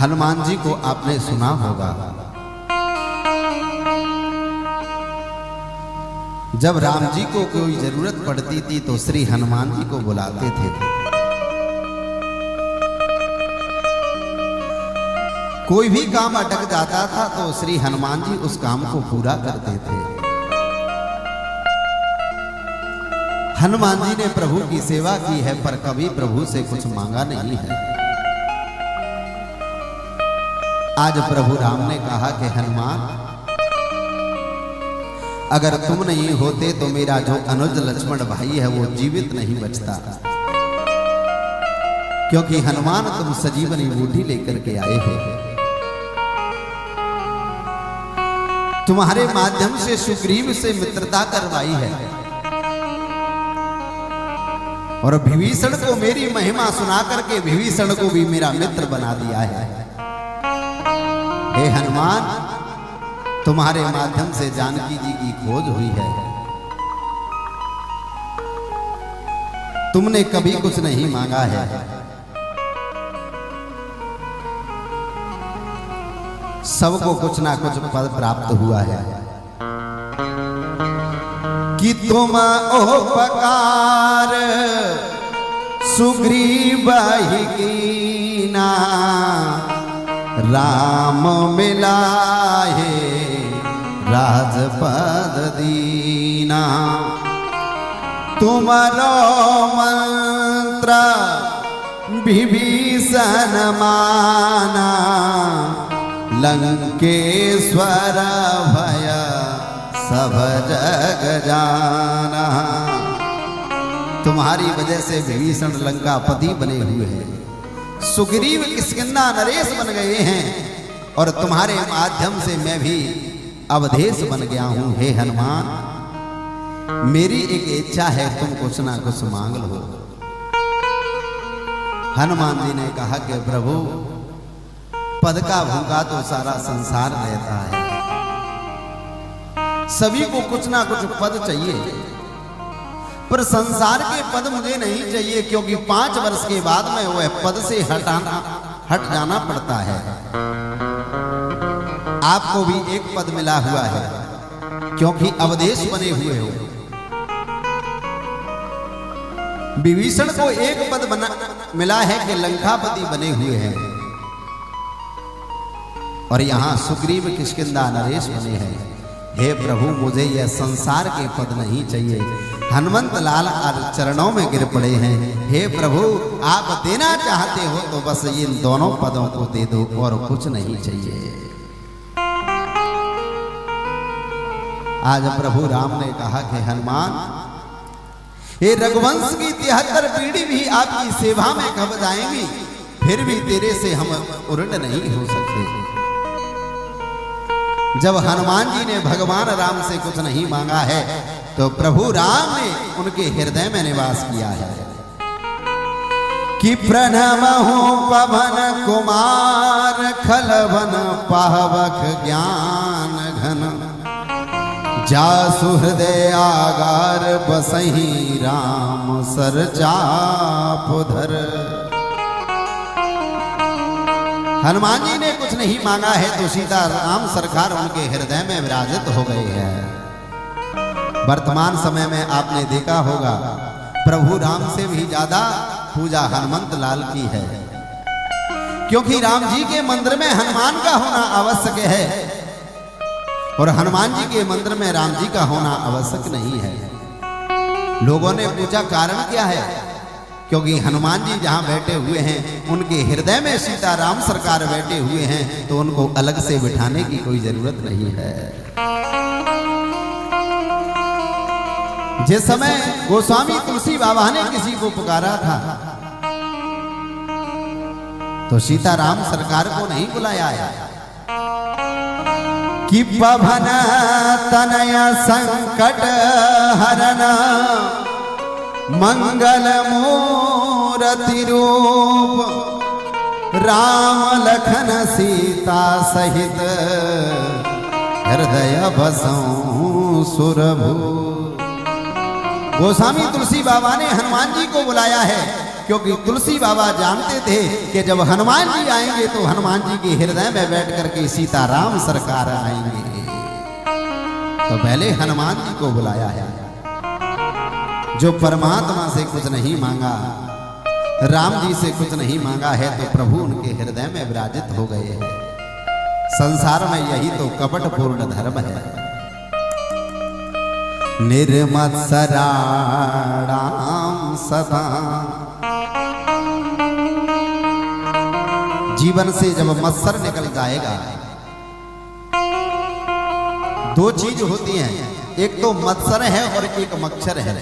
हनुमान जी को आपने सुना होगा, जब राम जी को कोई जरूरत पड़ती थी तो श्री हनुमान जी को बुलाते थे। कोई भी काम अटक जाता था तो श्री हनुमान जी उस काम को पूरा करते थे। हनुमान जी ने प्रभु की सेवा की है पर कभी प्रभु से कुछ मांगा नहीं है। आज प्रभु राम ने कहा कि हनुमान, अगर तुम नहीं होते तो मेरा जो अनुज लक्ष्मण भाई है वो जीवित नहीं बचता, क्योंकि हनुमान तुम सजीवनी बूटी लेकर के आए हो। तुम्हारे माध्यम से सुग्रीव से मित्रता करवाई है और विभीषण को मेरी महिमा सुना करके विभीषण को भी मेरा मित्र बना दिया है। हे हनुमान, तुम्हारे माध्यम से जानकी जी की खोज हुई है। तुमने कभी कुछ नहीं मांगा है, सबको कुछ ना कुछ पद प्राप्त हुआ है। कि तुम उपकार सुग्रीव ही कीना, राम मिलाए राजपद दीना। तुम्हारो मंत्र विभीषण माना, लंकेश्वर भय सब जग जाना। तुम्हारी वजह से विभीषण लंकापति बने हुए हैं, सुग्रीव किष्किंधा नरेश बन गए हैं और तुम्हारे माध्यम से मैं भी अवधेश बन गया हूं। हे हनुमान, मेरी एक इच्छा है, तुम कुछ ना कुछ मांग लो। हनुमान जी ने कहा कि प्रभु, पद का भूखा तो सारा संसार रहता है, सभी को कुछ ना कुछ पद चाहिए, पर संसार के पद मुझे नहीं चाहिए, क्योंकि 5 वर्ष के बाद में वह पद से हट जाना पड़ता है। आपको भी एक पद मिला हुआ है, क्योंकि अवधेश बने हुए हो। विभीषण को एक पद मिला है कि लंकापति बने हुए हैं, और यहां सुग्रीव किष्किंधा नरेश बने हैं। हे प्रभु, मुझे यह संसार के पद नहीं चाहिए। हनुमंत लाल चरणों में गिर पड़े हैं। हे प्रभु, आप देना चाहते हो तो बस इन दोनों पदों को दे दो, और कुछ नहीं चाहिए। आज प्रभु राम ने कहा कि हनुमान, ये रघुवंश की 73 पीढ़ी भी आपकी सेवा में कब जाएंगी, फिर भी तेरे से हम उलट नहीं हो सकते। जब हनुमान जी ने भगवान राम से कुछ नहीं मांगा है तो प्रभु राम ने उनके हृदय में निवास किया है। कि प्रणमहु पवन कुमार, खलवन पावक ज्ञान घन। जासु हृदय आगार, बसहि राम सर चाप धर। हनुमान जी ने कुछ नहीं मांगा है तो सीता राम सरकार उनके हृदय में विराजित हो गए हैं। वर्तमान समय में आपने देखा होगा, प्रभु राम से भी ज्यादा पूजा हनुमंत लाल की है, क्योंकि राम जी के मंदिर में हनुमान का होना आवश्यक है और हनुमान जी के मंदिर में राम जी का होना आवश्यक नहीं है। लोगों ने पूछा कारण क्या है, क्योंकि हनुमान जी जहां बैठे हुए हैं उनके हृदय में सीता राम सरकार बैठे हुए हैं, तो उनको अलग से बिठाने की कोई जरूरत नहीं है। जिस समय गोस्वामी तुलसी बाबा ने किसी को पुकारा था तो सीता राम सरकार को नहीं बुलाया है। कि पवन तनय संकट हरन, मंगल मूर्ति रूप। राम लखन सीता सहित, हृदय बसऊं सुरभु। गोस्वामी तुलसी बाबा ने हनुमान जी को बुलाया है क्योंकि तुलसी बाबा जानते थे कि जब हनुमान जी आएंगे तो हनुमान जी के हृदय में बैठ करके सीताराम सरकार आएंगे। तो पहले हनुमान जी को बुलाया है। जो परमात्मा से कुछ नहीं मांगा, राम जी से कुछ नहीं मांगा है, तो प्रभु उनके हृदय में विराजित हो गए हैं। संसार में यही तो कपटपूर्ण धर्म है। निर्मत्सराणाम सदा, जीवन से जब मत्सर निकल जाएगा, दो चीज होती हैं, एक तो मत्सर है और एक मच्छर है।